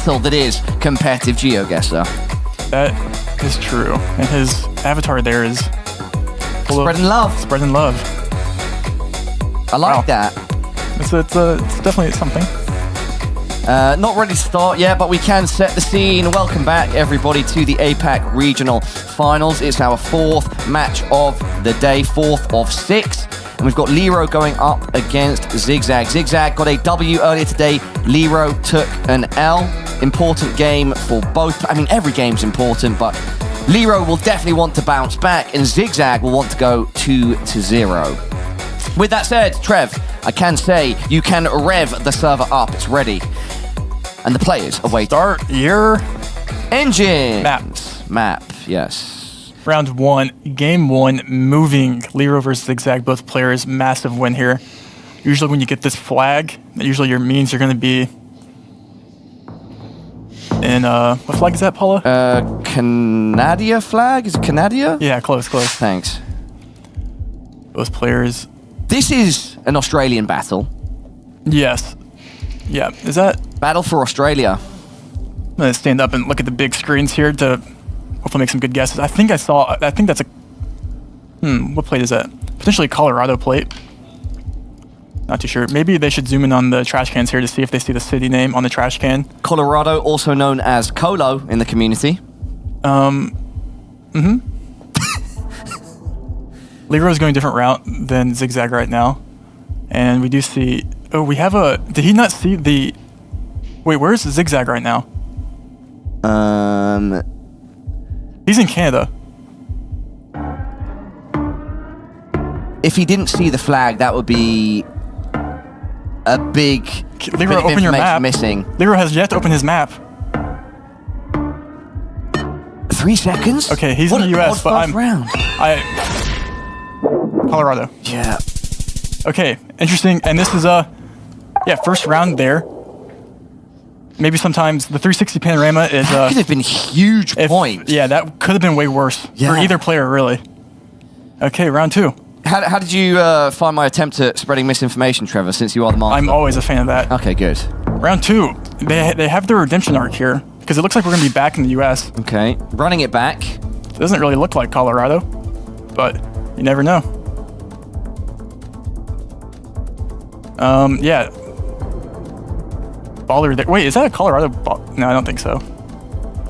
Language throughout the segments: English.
battle that is competitive Geoguessr. That is true. And his avatar there is spreading love. Spreading love. I like that. It's definitely something. Not ready to start yet, but we can set the scene. Welcome back, everybody, to the APAC Regional Finals. It's our 4th match of the day, 4th of 6. And we've got Leero going up against Zi8gzag. Zi8gzag got a W earlier today. Leero took an L. Important game for both. I mean, every game's important, but Leero will definitely want to bounce back, and Zi8gzag will want to go 2-0. With that said, Trev, I can say you can rev the server up. It's ready. And the players await. Start your engine. Map, yes. Round 1, game 1, moving. Leero versus Zi8gzag, both players, massive win here. Usually when you get this flag, that usually means you're going to be in, what flag is that, Paula? Canada flag? Is it Canada? Yeah, close. Thanks. Both players. This is an Australian battle. Yes. Yeah, is that? Battle for Australia. I'm going to stand up and look at the big screens here to hopefully make some good guesses. I think that's a, what plate is that? Potentially a Colorado plate. Not too sure. Maybe they should zoom in on the trash cans here to see if they see the city name on the trash can. Colorado, also known as Colo in the community. Leero's going a different route than Zi8gzag right now. And we do see, oh, we have a, did he not see the, wait, where's Zi8gzag right now? He's in Canada. If he didn't see the flag, that would be a big Leero, open your map. Missing. Leero has yet to open his map. 3 seconds? Okay, he's in the US, but I'm round. Colorado. Yeah. Okay, interesting. And this is first round there. Maybe sometimes the 360 panorama is that could have been huge points. Yeah, that could have been way worse for either player, really. Okay, round 2. How did you find my attempt at spreading misinformation, Trevor, since you are the master? I'm always a fan of that. Okay, good. Round 2. They have their redemption arc here, because it looks like we're going to be back in the US. Okay, running it back. It doesn't really look like Colorado, but you never know. Yeah. Baller there. Wait, is that a Colorado ball? No, I don't think so.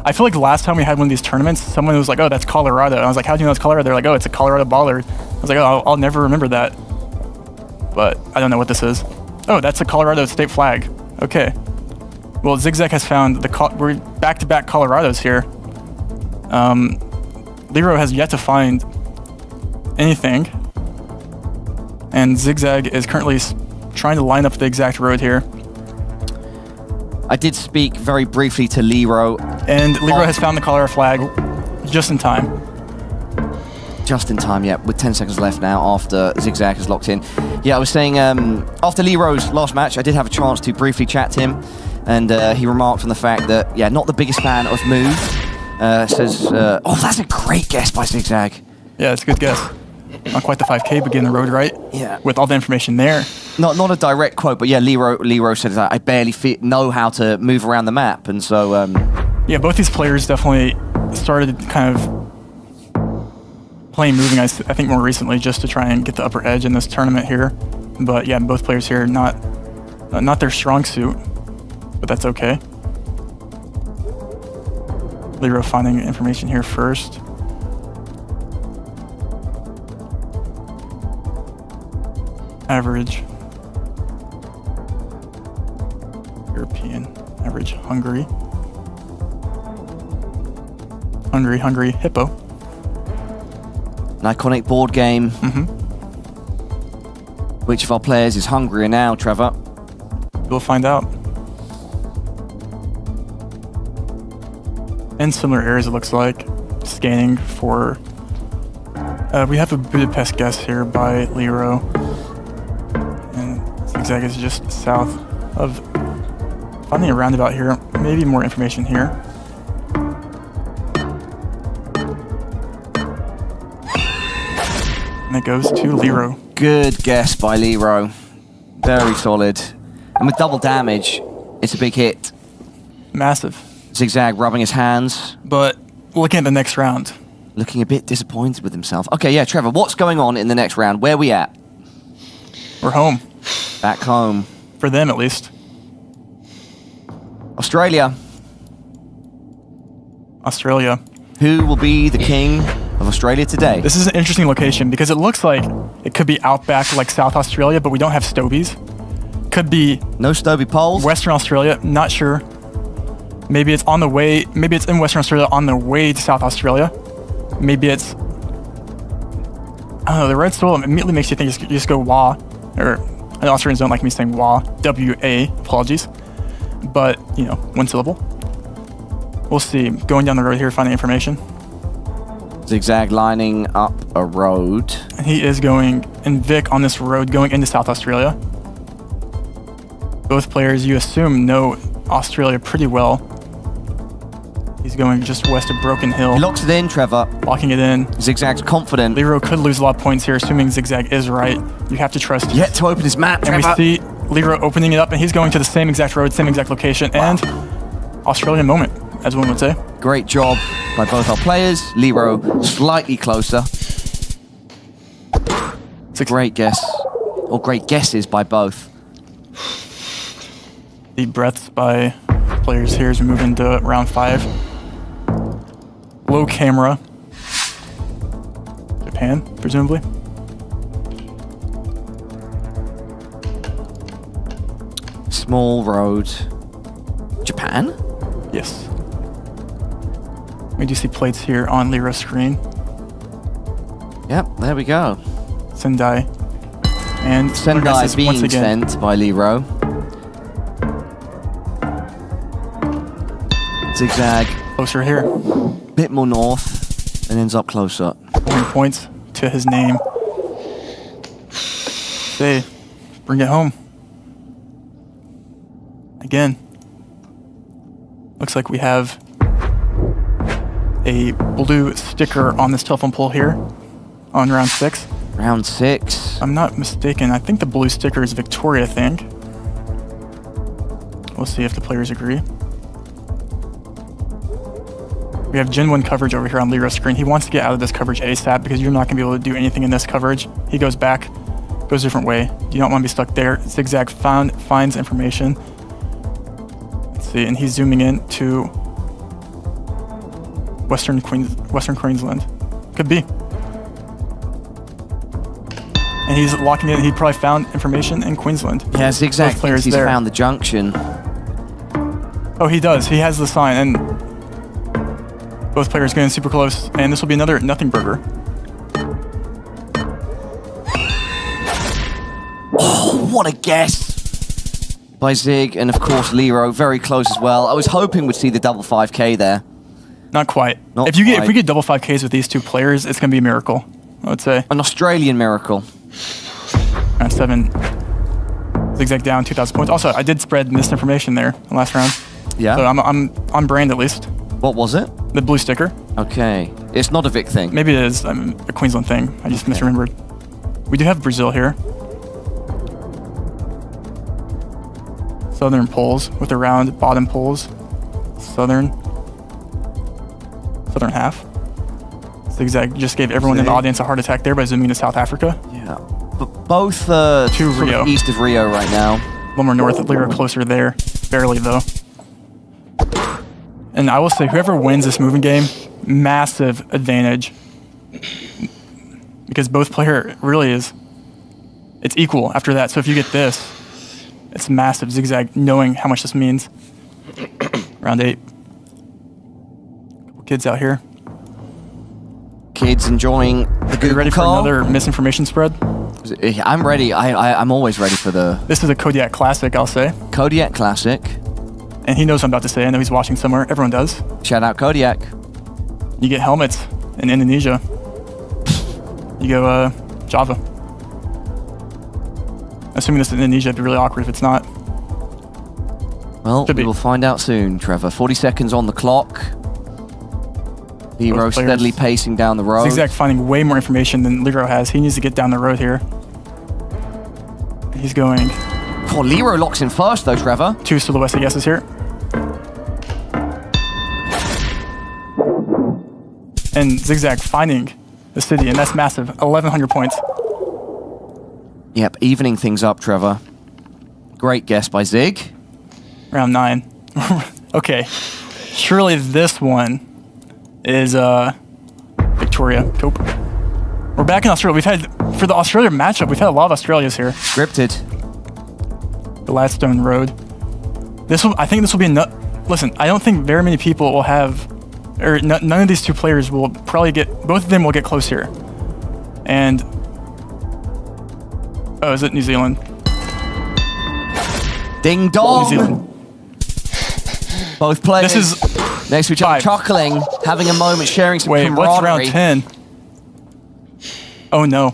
I feel like the last time we had one of these tournaments, someone was like, oh, that's Colorado. And I was like, how do you know it's Colorado? They're like, oh, it's a Colorado baller. I was like, oh, I'll never remember that. But I don't know what this is. Oh, that's a Colorado state flag. Okay. Well, Zi8gzag has found we're back-to-back Colorados here. Leero has yet to find anything. And Zi8gzag is currently trying to line up the exact road here. I did speak very briefly to Leero. And Leero has found the Colorado flag just in time. Just in time, yeah, with 10 seconds left now after Zi8gzag is locked in. Yeah, I was saying, after Leero's last match, I did have a chance to briefly chat to him, and he remarked on the fact that, yeah, not the biggest fan of Move. Says, oh, that's a great guess by Zi8gzag. Yeah, it's a good guess. Not quite the 5K, but getting the road right. Yeah. With all the information there. Not a direct quote, but yeah, Leero said that I barely know how to move around the map, and so... yeah, both these players definitely started kind of playing moving, I think, more recently, just to try and get the upper edge in this tournament here. But yeah, both players here, not their strong suit, but that's okay. Leero finding information here first. Average. European. Average. Hungary. Hungry Hippo. An iconic board game. Which of our players is hungrier now, Trevor? We'll find out. In similar areas, it looks like. Scanning for... we have a Budapest guess here by Leero. And Zi8gzag is just south of... Finding a roundabout here. Maybe more information here. And it goes to Leero. Good guess by Leero. Very solid. And with double damage, it's a big hit. Massive. Zigzag rubbing his hands. But looking at the next round. Looking a bit disappointed with himself. Okay, yeah, Trevor, what's going on in the next round? Where are we at? We're home. Back home. For them, at least. Australia. Australia. Who will be the king of Australia today? This is an interesting location because it looks like it could be outback like South Australia, but we don't have Stobies. Could be no Stobie poles. Western Australia, not sure. Maybe it's on the way, maybe it's in Western Australia on the way to South Australia. Maybe it's, I don't know, the red soil immediately makes you think you just go WA, or Australians don't like me saying WA, W-A, apologies. But, you know, one syllable. We'll see. Going down the road here, finding information. Zigzag lining up a road. He is going, and Vic on this road going into South Australia. Both players, you assume, know Australia pretty well. He's going just west of Broken Hill. He locks it in, Trevor. Locking it in. Zigzag's confident. Leero could lose a lot of points here, assuming Zigzag is right. You have to trust. Yet to open his map, Trevor. And we see Leero opening it up, and he's going to the same exact road, same exact location, and Australian moment, as one would say. Great job by both our players. Leero slightly closer. It's a great guess, or great guesses by both. Deep breaths by players here as we move into round 5. Low camera. Japan, presumably. Small road. Japan? Yes. We do see plates here on Leero's screen. Yep, there we go. Sendai. And Sendai being once again sent by Leero. Zigzag. Closer here. Bit more north and ends up closer. 4 points to his name. Say, bring it home. Again. Looks like we have a blue sticker on this telephone pole here on round 6. Round 6. I'm not mistaken. I think the blue sticker is Victoria, I think. We'll see if the players agree. We have Gen 1 coverage over here on Leero's screen. He wants to get out of this coverage ASAP because you're not going to be able to do anything in this coverage. He goes back, goes a different way. You don't want to be stuck there. Zigzag finds information. Let's see, and he's zooming in to Western Queensland. Could be. And he's locking it. He probably found information in Queensland. Yeah, Zigzag thinks he's found the junction. Oh, he does. He has the sign, and both players getting super close, and this will be another nothing burger. Oh, what a guess by Zig, and of course Leero, very close as well. I was hoping we'd see the double 5K there. Not quite. Not if we get double 5Ks with these two players, it's going to be a miracle, I would say. An Australian miracle. Round 7. Zigzag down 2,000 points. Also, I did spread misinformation there in the last round. Yeah. So I'm on brand at least. What was it? The blue sticker. Okay. It's not a Vic thing. Maybe it is a Queensland thing. I just misremembered. We do have Brazil here. Southern poles with the round bottom poles. Southern half. Zigzag just gave everyone in the audience a heart attack there by zooming to South Africa. Yeah. But both to Rio. East of Rio right now. A little more north, Leero closer there. Barely though. And I will say, whoever wins this moving game, massive advantage. Because both player really is, it's equal after that. So if you get this, it's massive. Zigzag, knowing how much this means. Round 8. Couple kids out here. Kids enjoying the Google ready for call. another misinformation spread? I'm ready. I'm always ready for the... This is a Kodiak Classic, I'll say. Kodiak Classic. And he knows what I'm about to say. I know he's watching somewhere. Everyone does. Shout out Kodiak. You get helmets in Indonesia. You go Java. Assuming this is Indonesia, it'd be really awkward if it's not. Well, we will find out soon, Trevor. 40 seconds on the clock. Leero steadily pacing down the road. Zigzag finding way more information than Leero has. He needs to get down the road here. He's going... Oh, Leero locks in first, though, Trevor. 2 silhouette guesses here. and Zi8gzag finding the city, and that's massive. 1,100 points. Yep, evening things up, Trevor. Great guess by Zig. Round 9. Okay. Surely this one is Victoria. Cope. We're back in Australia. We've had, for the Australia matchup, we've had a lot of Australias here. Scripted. Gladstone Road. I think this will be enough. Listen, I don't think very many people will have, or none of these two players will probably get, both of them will get close here. And, oh, is it New Zealand? Ding dong. New Zealand. Both players This is next to each other, 5. chuckling, having a moment, sharing some Wait, camaraderie. what's round 10? Oh no.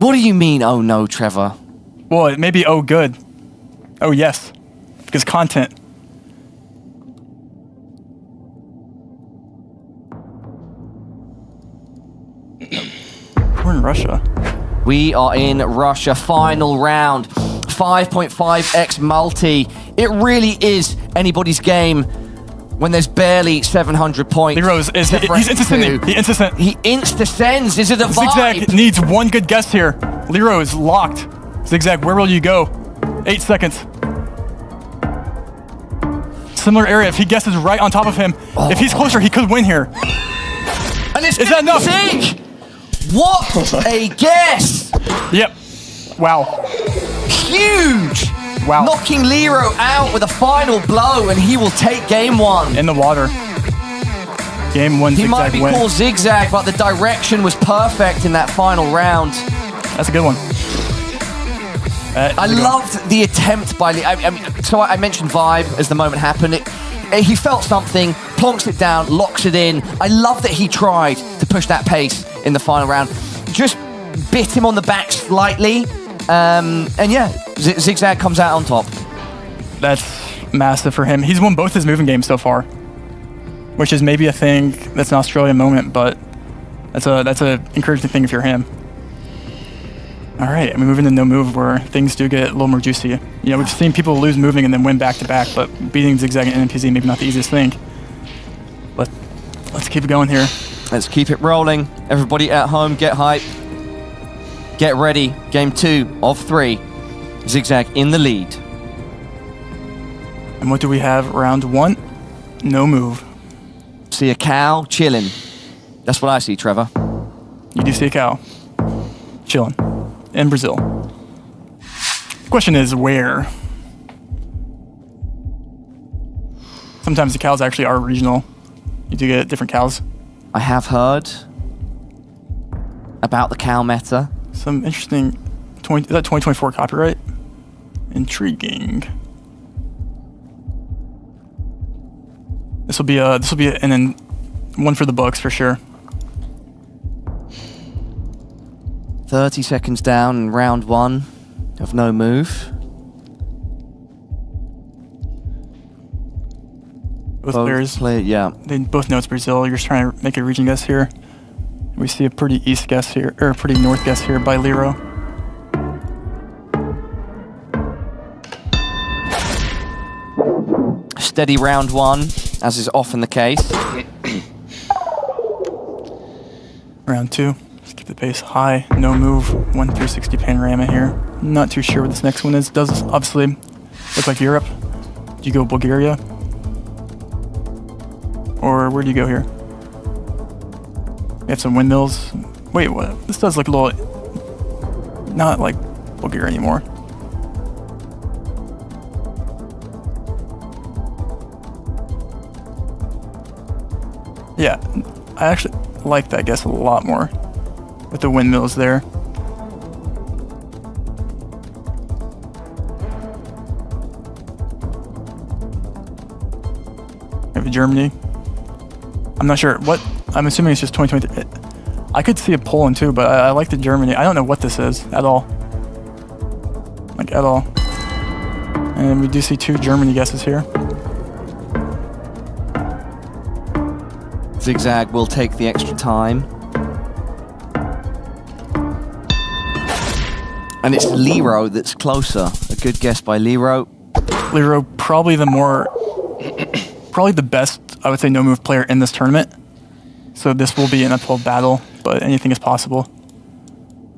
What do you mean, oh no, Trevor? Well, it may be oh good. Oh yes. Because content. We're in Russia. We are in Russia, final round. 5.5x multi. It really is anybody's game when there's barely 700 points. Leero's he's instant. He instant. He insta-sends. Is it a vibe? Zi8gzag needs one good guess here. Leero is locked. Zi8gzag, where will you go? 8 seconds. Similar area. If he guesses right on top of him, if he's closer, he could win here. And it's Is that enough? Zig! What a guess! Yep. Wow. Huge! Wow. Knocking Leero out with a final blow, and he will take game 1. In the water. Game 1, He might Zi8gzag be win. called Zigzag, but the direction was perfect in that final round. That's a good one. I loved the attempt by Lee. So I mentioned vibe as the moment happened. He felt something, plonks it down, locks it in. I love that he tried to push that pace in the final round. Just bit him on the back slightly. And yeah, Zi8gzag comes out on top. That's massive for him. He's won both his moving games so far, which is maybe a thing that's an Australian moment, but that's a encouraging thing if you're him. All right, and we move into no move where things do get a little more juicy. You know, we've seen people lose moving and then win back to back, but beating Zi8gzag and NPZ maybe not the easiest thing. Let's keep it going here. Let's keep it rolling. Everybody at home, get hype. Get ready. Game 2 of 3. Zi8gzag in the lead. And what do we have? Round 1, no move. See a cow chilling. That's what I see, Trevor. You do see a cow chilling in Brazil. The question is where? Sometimes the cows actually are regional. You do get different cows. I have heard about the cow meta. Some interesting, is that 2024 copyright? Intriguing. This will be and then one for the books for sure. 30 seconds down in round 1 of no move. Both players, yeah. they both know it's Brazil. You're just trying to make a region guess here. We see a pretty east guess here, or a pretty north guess here by Leero. Steady round 1, as is often the case. Round 2, let's keep the pace high. No move, 1 360 panorama here. Not too sure what this next one is. Does obviously look like Europe. Do you go Bulgaria? Or where do you go here? We have some windmills. Wait, what? This does look a little, not like Bulgaria anymore. Yeah, I actually like that guess a lot more with the windmills there. Maybe Germany. I'm not sure what. I'm assuming it's just 2023. I could see a Poland too, but I like the Germany. I don't know what this is at all. Like at all. And we do see 2 Germany guesses here. Zi8gzag will take the extra time. And it's Leero that's closer. A good guess by Leero. Leero, probably the best, I would say, no move player in this tournament. So this will be an uphill battle, but anything is possible.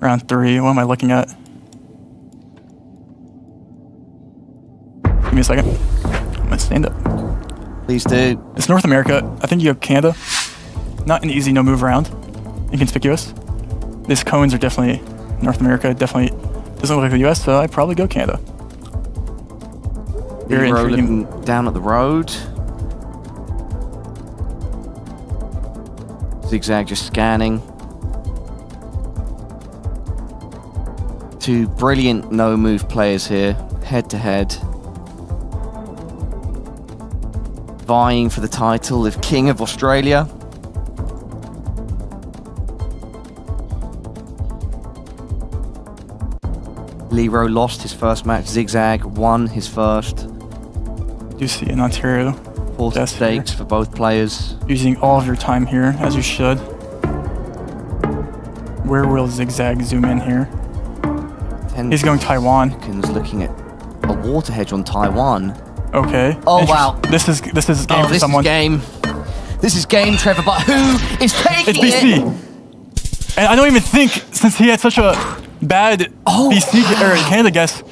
Round 3, what am I looking at? Give me a second. I'm gonna stand up. Please do. It's North America. I think you have Canada. Not an easy no move round. Inconspicuous. These cones are definitely North America. Definitely doesn't look like the US, so I'd probably go Canada. Very Leero intriguing. looking down at the road. Zigzag just scanning. 2 brilliant no-move players here, head-to-head. Vying for the title of King of Australia. Leero lost his first match. Zigzag won his first. You see in Ontario. 4 stakes for both players. Using all of your time here, as you should. Where will Zigzag zoom in here? He's going Taiwan. Looking at a water hedge on Taiwan. Okay. Oh wow. This is game for someone. This is game, Trevor. But who is taking it's BC. it? And I don't even think, since he had such a bad BC or Canada guess.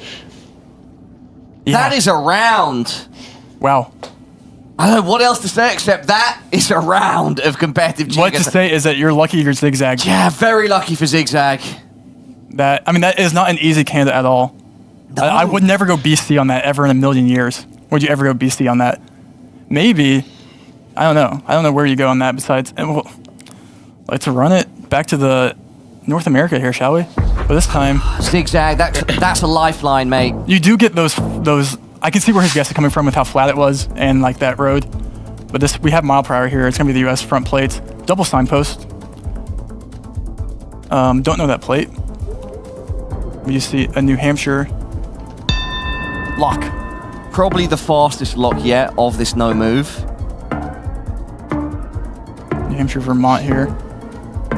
Yeah. That is a round. Wow. I don't know what else to say except that is a round of competitive Geoguessr. What to say is that you're lucky you're Zigzag. Yeah, very lucky for Zigzag. That is not an easy Canada at all. No. I would never go BC on that ever in a million years. Would you ever go BC on that? Maybe. I don't know. I don't know where you go on that besides. And we'll, let's run it back to the North America here, shall we? But this time, Zigzag, that's a lifeline, mate. you do get those. I can see where his guess is coming from with how flat it was and like that road. But this, we have mile per hour here. It's gonna be the U.S. front plates, double signpost. Don't know that plate. You see a New Hampshire lock. Probably the fastest lock yet of this no move. New Hampshire, Vermont here.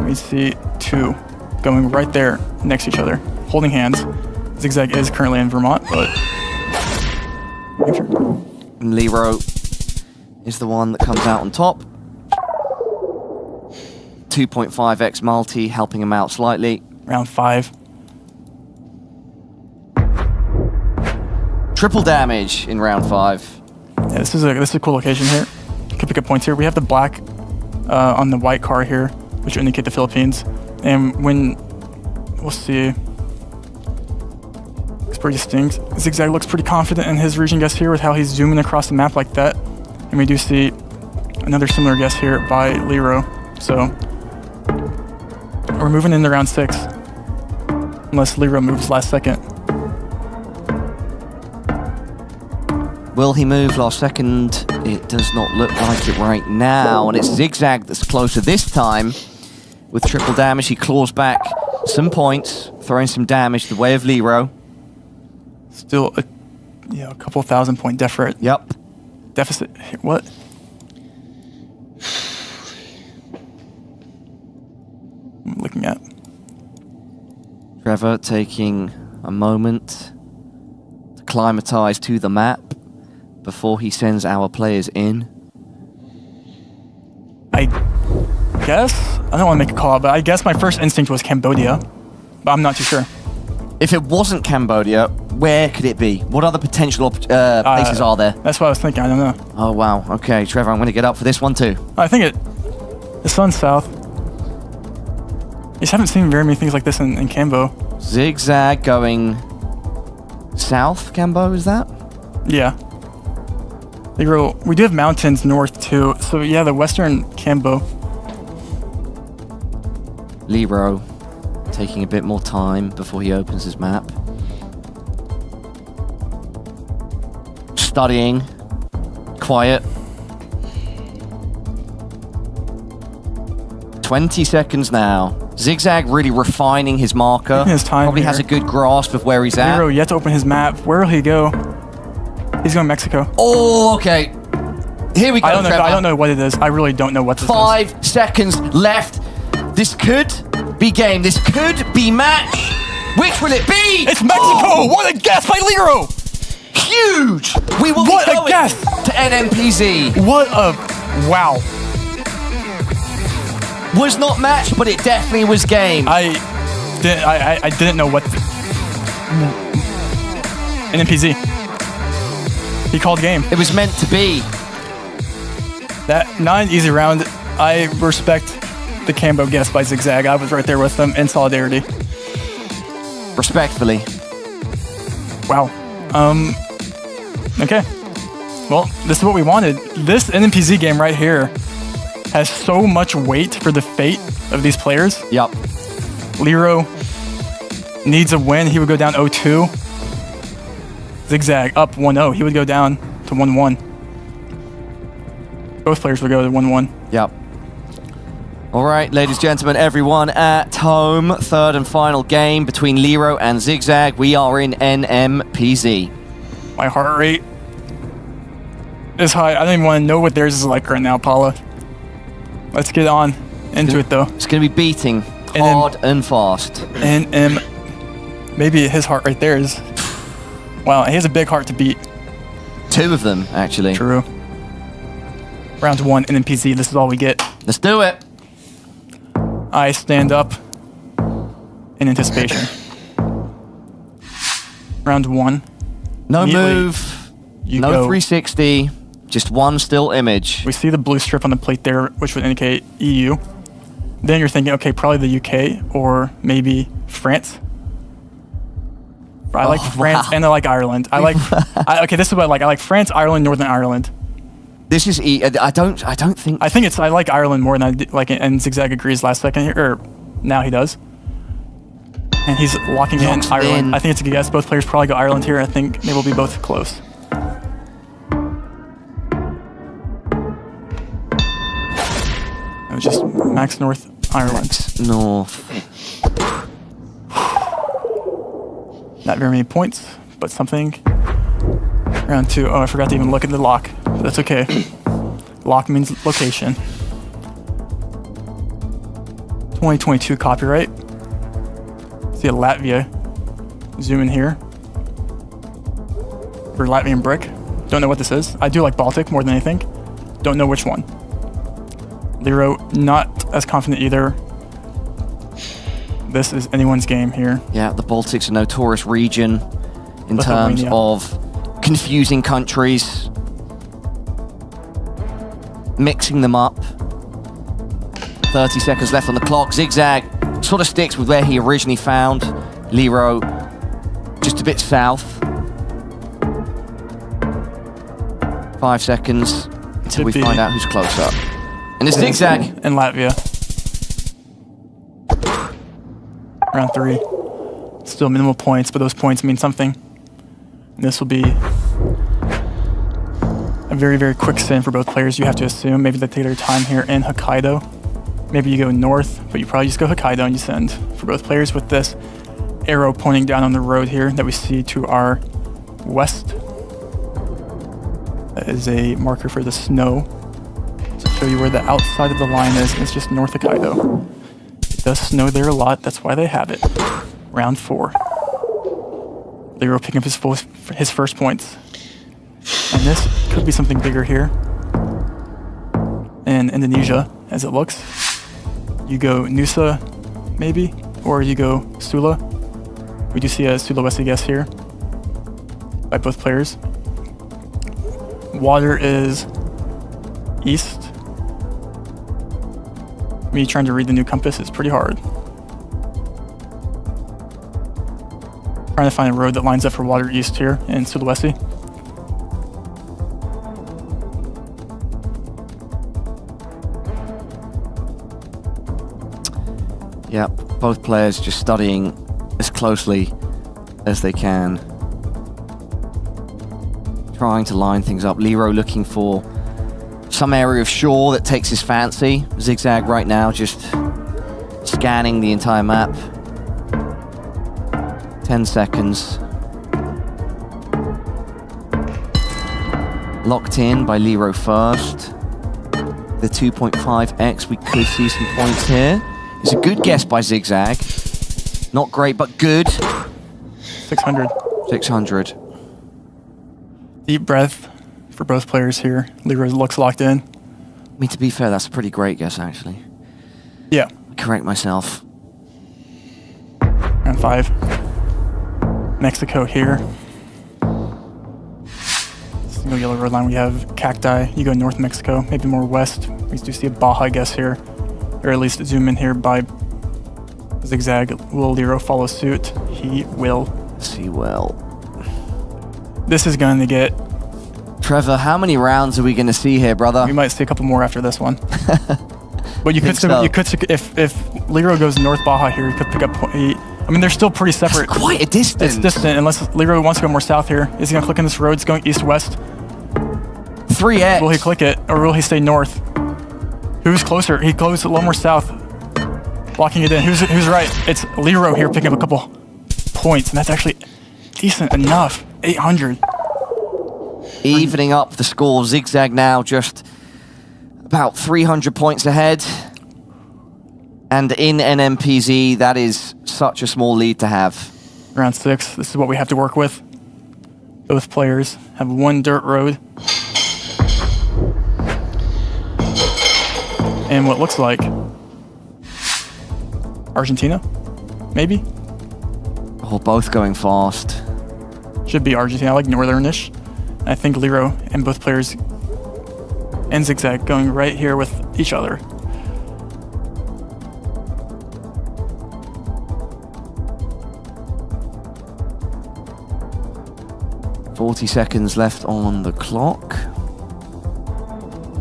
We see 2 going right there next to each other, holding hands. Zigzag is currently in Vermont, but New Hampshire. And Leero is the one that comes out on top. 2.5x multi helping him out slightly. Round 5. Triple damage in round 5. Yeah, this is a cool location here. Could pick up points here. We have the black on the white car here, which would indicate the Philippines. And when we'll see, it's pretty distinct. Zigzag looks pretty confident in his region guess here with how he's zooming across the map like that. And we do see another similar guess here by Leero. So we're moving into round 6, unless Leero moves last second. Will he move last second? It does not look like it right now. And it's Zigzag that's closer this time. With triple damage, he claws back some points, throwing some damage the way of Leero. Still a couple 1,000 point deficit. Yep. Deficit. What? I'm looking at. Trevor taking a moment to climatize to the map before he sends our players in. I guess? I don't want to make a call, but I guess my first instinct was Cambodia, but I'm not too sure. If it wasn't Cambodia, where could it be? What other potential places are there? That's what I was thinking. I don't know. Oh, wow. Okay, Trevor, I'm going to get up for this one too. I think the sun's south. I just haven't seen very many things like this in Cambo. Zigzag going south, Cambo, is that? Yeah. We do have mountains north too, so yeah, the western Cambo. Leero taking a bit more time before he opens his map. Studying. Quiet. 20 seconds now. Zigzag really refining his marker. Taking his time Probably here. has a good grasp of where he's at. Leero yet to open his map. Where will he go? He's going Mexico. Oh, okay. Here we go, Trevor. I don't know what it is. I really don't know what this is. 5 seconds left. This could be game. This could be match. Which will it be? It's Mexico! Oh! What a guess by Leero! Huge! We will what be going a guess! to NMPZ. What a... Wow. Was not matched, but it definitely was game. I didn't know what. An NPZ. He called game. It was meant to be. That not an easy round. I respect the Cambo guess by Zi8gzag. I was right there with them in solidarity. Respectfully. Wow. Okay. Well, this is what we wanted. This NPZ game right here has so much weight for the fate of these players. Yep. Leero needs a win. He would go down 0-2. Zi8gzag up 1-0. He would go down to 1-1. Both players would go to 1-1. Yep. All right, ladies, gentlemen, everyone at home. Third and final game between Leero and Zi8gzag. We are in NMPZ. My heart rate is high. I don't even want to know what theirs is like right now, Paula. Let's get on into it, though. It's going to be beating hard and fast. Maybe his heart right there is... Wow, he has a big heart to beat. Two of them, actually. True. Round 1, NMPZ. This is all we get. Let's do it. I stand up in anticipation. Round 1. No move. No 360. Just one still image. We see the blue strip on the plate there, which would indicate EU. Then you're thinking, okay, probably the UK or maybe France. I like France and I like Ireland. I like. Okay, this is what I like. I like France, Ireland, Northern Ireland. This is I don't think. I think it's. I like Ireland more than I like. And Zi8gzag agrees last second here, or now he does. And he's locking in Ireland. I think it's a good guess. Both players probably go Ireland here. I think they will be both close. It was just Max North Ireland. North. Not very many points, but something. Round 2. Oh, I forgot to even look at the lock. But that's okay. Lock means location. 2022 copyright. See a Latvia. Zoom in here. For Latvian brick. Don't know what this is. I do like Baltic more than anything. Don't know which one. Leero, not as confident either. This is anyone's game here. Yeah, the Baltic's a notorious region in terms of confusing countries, mixing them up. 30 seconds left on the clock. Zi8gzag sort of sticks with where he originally found Leero, just a bit south. 5 seconds until we find out who's closer. And it's Zi8gzag. And Latvia. Round 3. Still minimal points, but those points mean something. And this will be a very, very quick sin for both players, you have to assume. Maybe they take their time here in Hokkaido. Maybe you go north, but you probably just go Hokkaido and you send. For both players with this arrow pointing down on the road here that we see to our west. That is a marker for the snow. To show you where the outside of the line is, it's just North Hokkaido. It does snow there a lot, that's why they have it. Round 4. Leero picking up his first points. And this could be something bigger here. In Indonesia, as it looks. You go Nusa, maybe, or you go Sula. We do see a Sulawesi guess here by both players. Water is east. Me trying to read the new compass is pretty hard. Trying to find a road that lines up for water east here in Sulawesi. Yep, both players just studying as closely as they can. Trying to line things up. Leero looking for some area of shore that takes his fancy. Zi8gzag right now just scanning the entire map. 10 seconds. Locked in by Leero first. The 2.5x, we could see some points here. It's a good guess by Zi8gzag. Not great, but good. 600. 600. Deep breath for both players here. Leero looks locked in. I mean, to be fair, that's a pretty great guess, actually. Yeah. Correct myself. Round 5. Mexico here. Single yellow road line, we have cacti. You go North Mexico, maybe more west. We do see a Baja, I guess, here. Or at least zoom in here by Zigzag. Will Leero follow suit? He will. See, well. This is going to get... Trevor, how many rounds are we going to see here, brother? We might see a couple more after this one. But you could, so. you could, if Leero goes North Baja here, he could pick up. I mean, they're still pretty separate. That's quite a distance. It's distant unless Leero wants to go more south here. Is he gonna click on this road? It's going east-west. 3x. Will he click it, or will he stay north? Who's closer? He goes a little more south, locking it in. Who's right? It's Leero here picking up a couple points, and that's actually decent enough. 800. Evening up the score. Zigzag now just about 300 points ahead. And in NMPZ, that is such a small lead to have. Round 6, this is what we have to work with. Both players have one dirt road. And what looks like Argentina, maybe? Oh, both going fast. Should be Argentina, I like northernish. I think Leero and both players and Zigzag going right here with each other. $40 seconds left on the clock.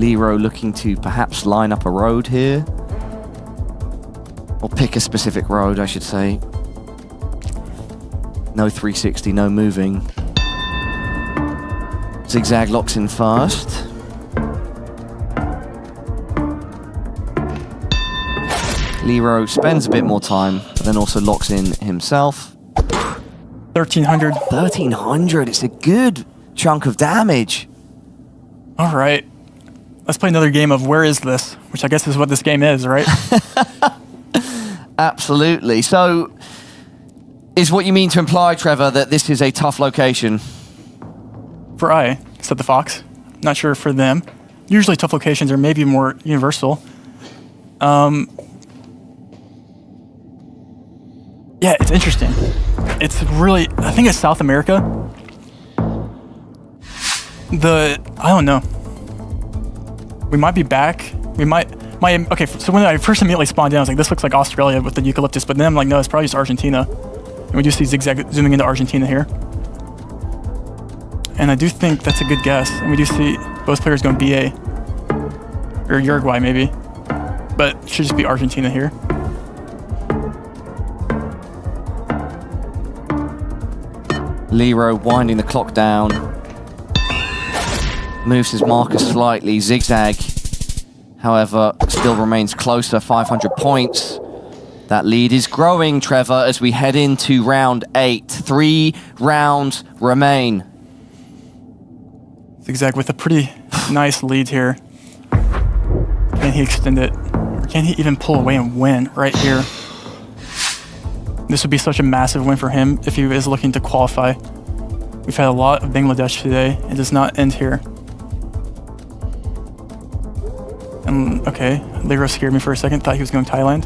Leero looking to perhaps line up a road here. Or pick a specific road, I should say. No 360, no moving. Zigzag locks in first. Leero spends a bit more time, but then also locks in himself. 1,300. 1,300, it's a good chunk of damage. All right. Let's play another game of Where Is This? Which I guess is what this game is, right? Absolutely. So, is what you mean to imply, Trevor, that this is a tough location? For I, said the Fox. Not sure for them. Usually tough locations are maybe more universal. Yeah, it's interesting. It's really, I think it's South America. I don't know. We might be back. Okay, so when I first immediately spawned in, I was like, this looks like Australia with the eucalyptus, but then I'm like, no, it's probably just Argentina. And we do see Zigzag zooming into Argentina here. And I do think that's a good guess. And we do see both players going BA. Or Uruguay, maybe. But it should just be Argentina here. Leero winding the clock down. Moves his marker slightly. Zigzag, however, still remains closer, 500 points. That lead is growing, Trevor, as we head into round 8. 3 rounds remain. Zigzag with a pretty nice lead here. Can he extend it? Or can he even pull away and win right here? This would be such a massive win for him if he is looking to qualify. We've had a lot of Bangladesh today. It does not end here. And okay, Leero scared me for a second, thought he was going Thailand.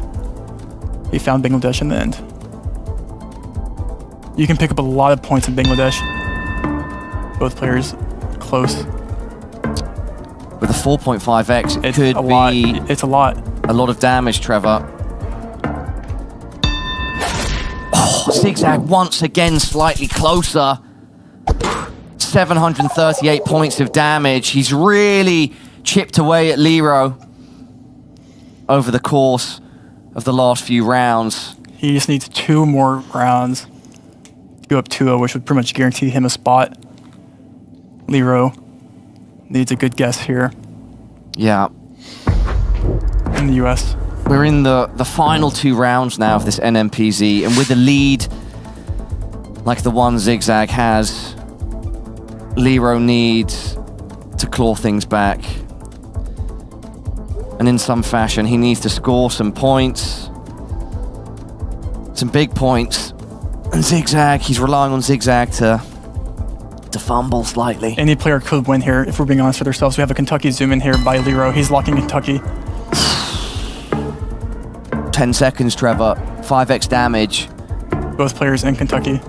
He found Bangladesh in the end. You can pick up a lot of points in Bangladesh. Both players close. With a 4.5x, it It's could a lot. be It's a lot. a lot of damage, Trevor. Oh, Zigzag once again slightly closer. 738 points of damage. He's really chipped away at Leero over the course of the last few rounds. He just needs 2 more rounds to go up 2-0, which would pretty much guarantee him a spot. Leero needs a good guess here Yeah. in the US. We're in the final 2 rounds now of this NMPZ, and with a lead like the one Zigzag has, Leero needs to claw things back. And in some fashion, he needs to score some points. Some big points. And Zigzag, he's relying on Zigzag to fumble slightly. Any player could win here, if we're being honest with ourselves. We have a Kentucky zoom in here by Leero. He's locking Kentucky. 10 seconds, Trevor. 5x damage. Both players in Kentucky.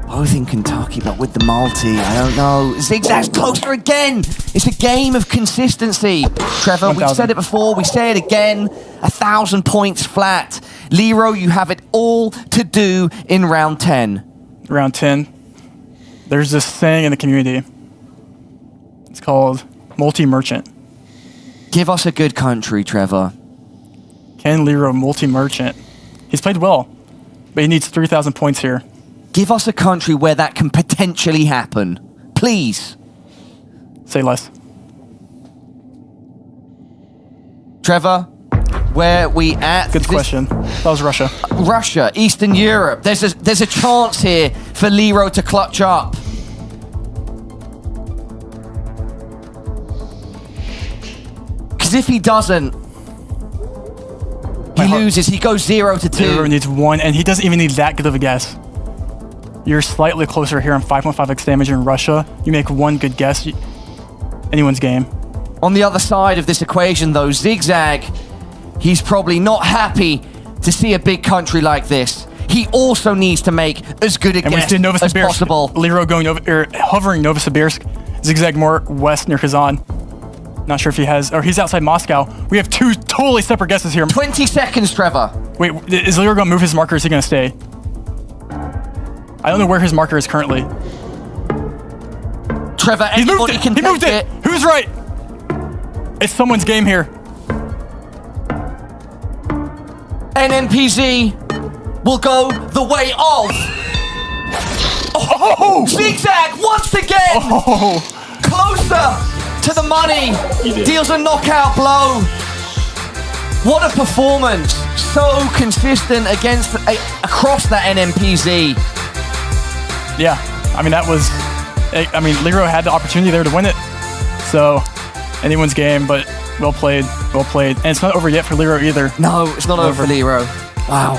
Both in Kentucky, but with the multi, I don't know. Zigzag's closer again. It's a game of consistency. Trevor, we've said it before, we say it again. 1,000 points flat. Leero, you have it all to do in round 10. Round 10. There's this saying in the community. It's called multi-merchant. Give us a good country, Trevor. Can Leero multi-merchant? He's played well, but he needs 3,000 points here. Give us a country where that can potentially happen. Please. Say less. Trevor, where we at? Good question. That was Russia. Russia, Eastern Europe. There's a chance here for Leero to clutch up. Because if he doesn't, he loses. He goes 0-2. Leero needs 1, and he doesn't even need that good of a guess. You're slightly closer here on 5.5x damage in Russia. You make 1 good guess, anyone's game. On the other side of this equation, though, Zigzag, he's probably not happy to see a big country like this. He also needs to make as good a guess as possible. Leero going over, hovering Novosibirsk. Zigzag more west near Kazan. Not sure if he has, or he's outside Moscow. We have 2 totally separate guesses here. 20 seconds, Trevor. Wait, is Leero going to move his marker, or is he going to stay? I don't know where his marker is currently. Trevor, anybody can take it. Who's right? It's someone's game here. NNPZ will go the way of... Oh! Zigzag once again! Oh! Closer to the money. Deals a knockout blow. What a performance. So consistent against across that NNPZ. Yeah, I mean, that was... I mean, Leero had the opportunity there to win it. So, anyone's game, but well played, well played. And it's not over yet for Leero either. No, it's not over for Leero. Wow.